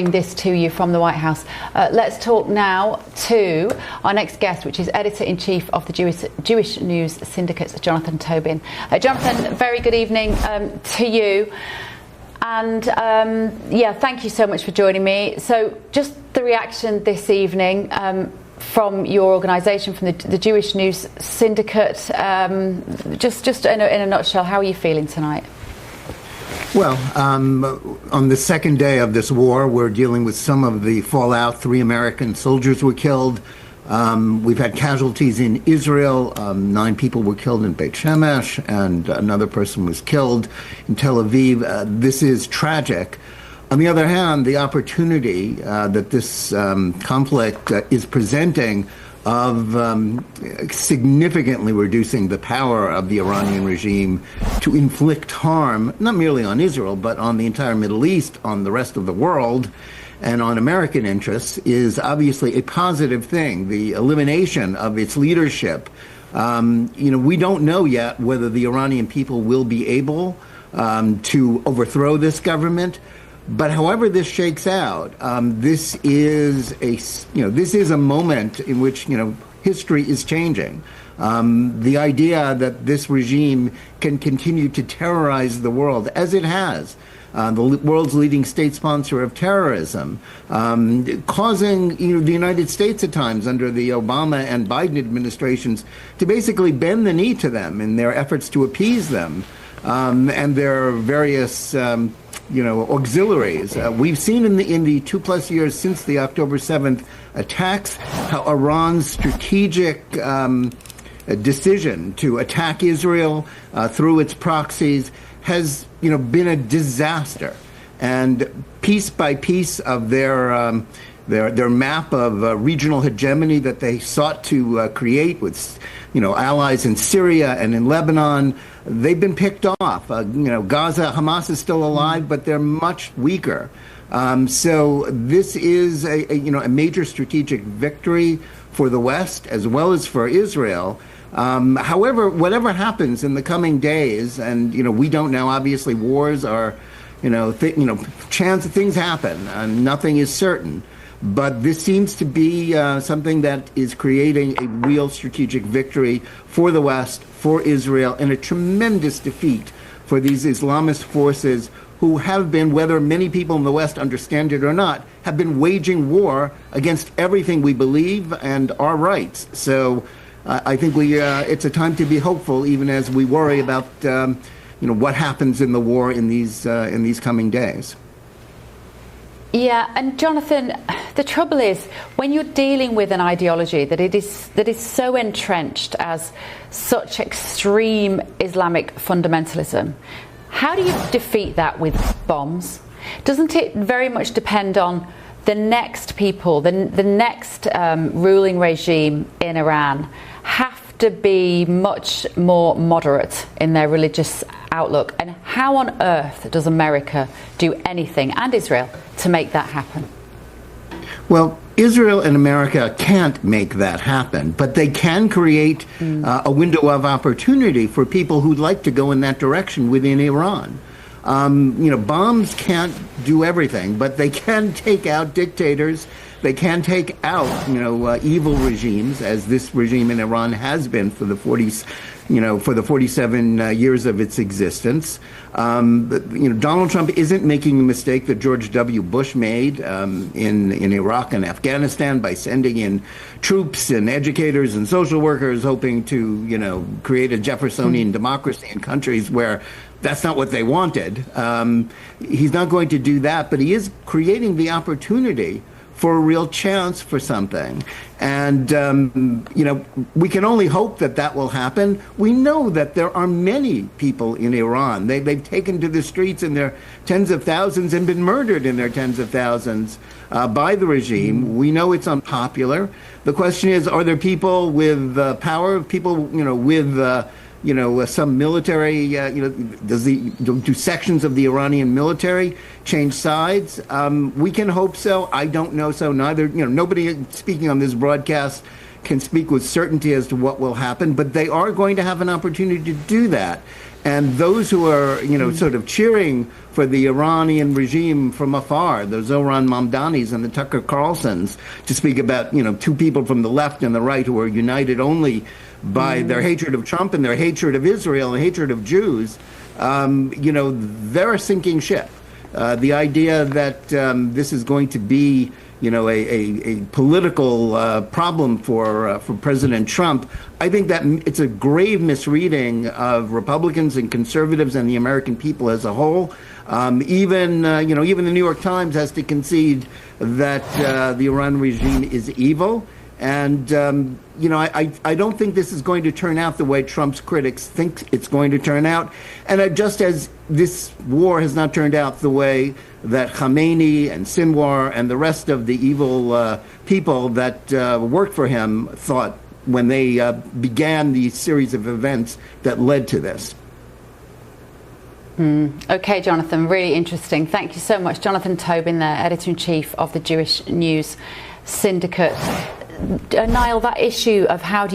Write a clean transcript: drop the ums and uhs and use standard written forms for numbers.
This to you from the White House. Let's talk now to our next guest, which is Editor-in-Chief of the Jewish News Syndicate, Jonathan Tobin. Jonathan, very good evening to you. And thank you so much for joining me. So just the reaction this evening from your organisation, from the Jewish News Syndicate, just in a nutshell, how are you feeling tonight? Well, on the second day of this war, we're dealing with some of the fallout. 3 American soldiers were killed. We've had casualties in Israel. 9 people were killed in Beit Shemesh, and another person was killed in Tel Aviv. This is tragic. On the other hand, the opportunity that this conflict is presenting of significantly reducing the power of the Iranian regime to inflict harm, not merely on Israel, but on the entire Middle East, on the rest of the world, and on American interests, is obviously a positive thing. The elimination of its leadership, we don't know yet whether the Iranian people will be able to overthrow this government. But however this shakes out, this is a moment in which history is changing. The idea that this regime can continue to terrorize the world, as it has, the world's leading state sponsor of terrorism, causing the United States at times under the Obama and Biden administrations to basically bend the knee to them in their efforts to appease them and their various auxiliaries. We've seen in the 2+ years since the October 7th attacks how Iran's strategic decision to attack Israel through its proxies has been a disaster. And piece by piece of their map of regional hegemony that they sought to create with allies in Syria and in Lebanon, they've been picked off. Gaza, Hamas is still alive, but they're much weaker. So this is a major strategic victory for the West as well as for Israel. However, whatever happens in the coming days, and we don't know. Obviously, wars are, things happen, and nothing is certain. But this seems to be something that is creating a real strategic victory for the West, for Israel, and a tremendous defeat for these Islamist forces who have been, whether many people in the West understand it or not, have been waging war against everything we believe and our rights. So I think it's a time to be hopeful, even as we worry about what happens in the war in these coming days. Yeah, and Jonathan, the trouble is when you're dealing with an ideology that is so entrenched as such extreme Islamic fundamentalism, how do you defeat that with bombs? Doesn't it very much depend on the next people, the next ruling regime in Iran have to be much more moderate in their religious outlook? And how on earth does America do anything, and Israel, to make that happen? Well, Israel and America can't make that happen, but they can create a window of opportunity for people who'd like to go in that direction within Iran. Bombs can't do everything, but they can take out dictators. They can take out, evil regimes, as this regime in Iran has been for the 47 years of its existence. Donald Trump isn't making the mistake that George W. Bush made in Iraq and Afghanistan by sending in troops and educators and social workers, hoping to, create a Jeffersonian democracy in countries where that's not what they wanted. He's not going to do that, but he is creating the opportunity for a real chance for something. And, we can only hope that that will happen. We know that there are many people in Iran. They've taken to the streets in their tens of thousands and been murdered in their tens of thousands by the regime. We know it's unpopular. The question is, are there people with power, people, with some military, do sections of the Iranian military change sides? We can hope so. I don't know so. Neither, nobody speaking on this broadcast can speak with certainty as to what will happen, but they are going to have an opportunity to do that. And those who are, sort of cheering for the Iranian regime from afar, the Zohran Mamdanis and the Tucker Carlsons, to speak about, two people from the left and the right who are united only by their hatred of Trump and their hatred of Israel and hatred of Jews, they're a sinking ship. The idea that this is going to be a political problem for President Trump, I think that it's a grave misreading of Republicans and conservatives and the American people as a whole. Even the New York Times has to concede that the Iran regime is evil. And, I don't think this is going to turn out the way Trump's critics think it's going to turn out. And just as this war has not turned out the way that Khamenei and Sinwar and the rest of the evil people that worked for him thought when they began the series of events that led to this. Okay, Jonathan, really interesting. Thank you so much. Jonathan Tobin there, Editor-in-Chief of the Jewish News Syndicate. Niall, that issue of how do you